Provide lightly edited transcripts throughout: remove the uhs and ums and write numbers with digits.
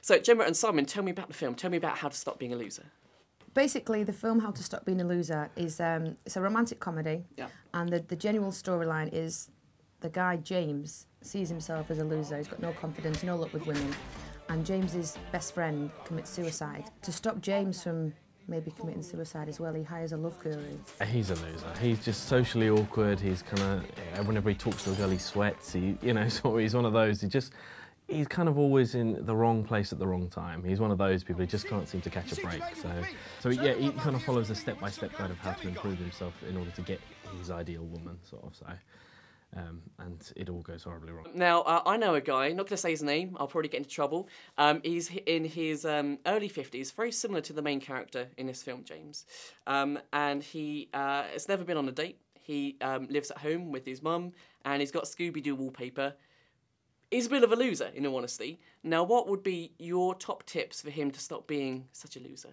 So, Gemma and Simon, tell me about the film. Tell me about How to Stop Being a Loser. Basically, the film How to Stop Being a Loser is it's a romantic comedy, and the general storyline is the guy James sees himself as a loser. He's got no confidence, no luck with women, and James's best friend commits suicide. To stop James from maybe committing suicide as well, he hires a love guru. He's a loser. He's just socially awkward. He's kind of, whenever he talks to a girl, he sweats. You know, so he's one of those. He's kind of always in the wrong place at the wrong time. He's one of those people who just can't seem to catch a break. So yeah, he kind of follows a step-by-step guide of how to improve himself in order to get his ideal woman, sort of. So, and it all goes horribly wrong. Now, I know a guy, not going to say his name, I'll probably get into trouble. He's in his early 50s, very similar to the main character in this film, James. And he has never been on a date. He lives at home with his mum, and he's got Scooby-Doo wallpaper. He's a bit of a loser, in all honesty. Now, what would be your top tips for him to stop being such a loser?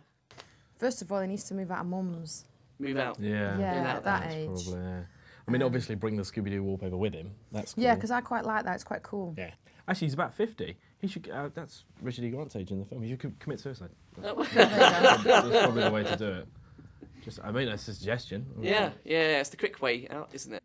First of all, he needs to move out of mum's. Move out? Yeah. Yeah, at that age. Probably, yeah. I mean, obviously bring the Scooby-Doo wallpaper with him. That's cool. Yeah, because I quite like that. It's quite cool. Yeah. Actually, he's about 50. He should. That's Richard E. Grant's age in the film. He should commit suicide. That's probably the way to do it. I mean, that's a suggestion. Yeah, it's the quick way out, isn't it?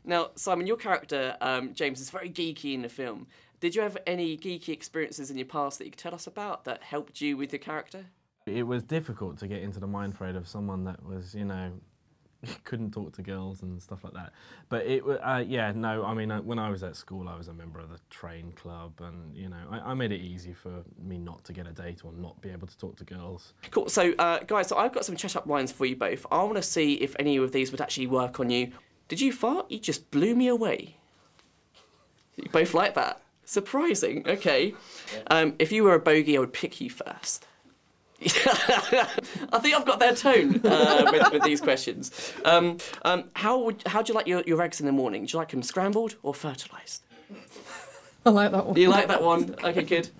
Now, Simon, your character, James, is very geeky in the film. Did you have any geeky experiences in your past that you could tell us about that helped you with your character? It was difficult to get into the mind frame of someone that was, you know, couldn't talk to girls and stuff like that. But it, yeah, no, I mean, when I was at school, I was a member of the train club, and, you know, I made it easy for me not to get a date or not be able to talk to girls. Cool. So, guys, so I've got some check-up lines for you both. I want to see if any of these would actually work on you. Did you fart? You just blew me away. You both like that? Surprising. Okay. If you were a bogey, I would pick you first. I think I've got their tone with these questions. How do you like your eggs in the morning? Do you like them scrambled or fertilised? I like that one. You like that one? Okay, good.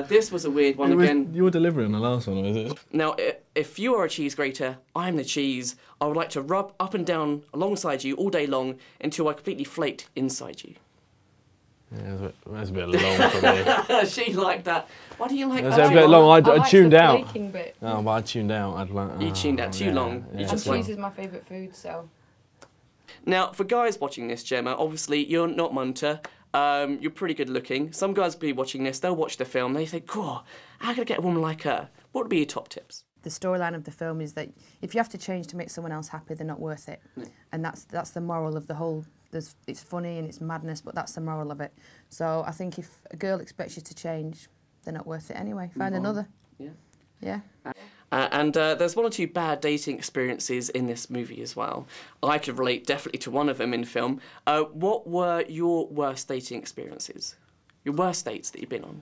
This was a weird one again. You were delivering the last one, was it? Now, if you are a cheese grater, I'm the cheese. I would like to rub up and down alongside you all day long until I completely flaked inside you. Yeah, that's a bit long for me. She liked that. Why do you like that? That's a bit long. I tuned out. Bit. Oh, but I tuned out. I'd like. You tuned out too long. Yeah. And cheese is my favourite food, so. Now, for guys watching this, Gemma, obviously you're not munter. You're pretty good looking. Some guys will be watching this. They'll watch the film. They think, "Cool, how can I get a woman like her?" What would be your top tips? The storyline of the film is that if you have to change to make someone else happy, they're not worth it. And that's the moral of the whole. It's funny and it's madness, but that's the moral of it. So I think if a girl expects you to change, they're not worth it anyway. Find another. Yeah. Yeah. And there's one or two bad dating experiences in this movie as well. I could relate definitely to one of them in film. What were your worst dating experiences? Your worst dates that you've been on?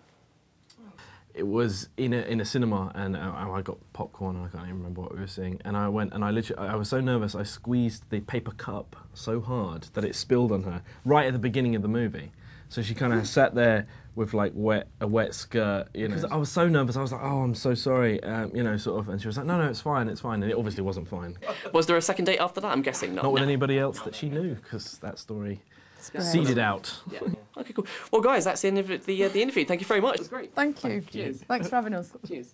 It was in a cinema, and I got popcorn. I can't even remember what we were seeing. And I went, and I was so nervous. I squeezed the paper cup so hard that it spilled on her right at the beginning of the movie. So she kind of sat there with like a wet skirt, you know. Because I was so nervous. I was like, "Oh, I'm so sorry," you know, sort of. And she was like, "No, it's fine, it's fine." And it obviously wasn't fine. Was there a second date after that? I'm guessing not. Not with anybody else that she knew, because that story seeded out. Yeah. Okay, cool. Well, guys, that's the end of the interview. Thank you very much. It was great. Thank you. Cheers. Thanks for having us. Cheers.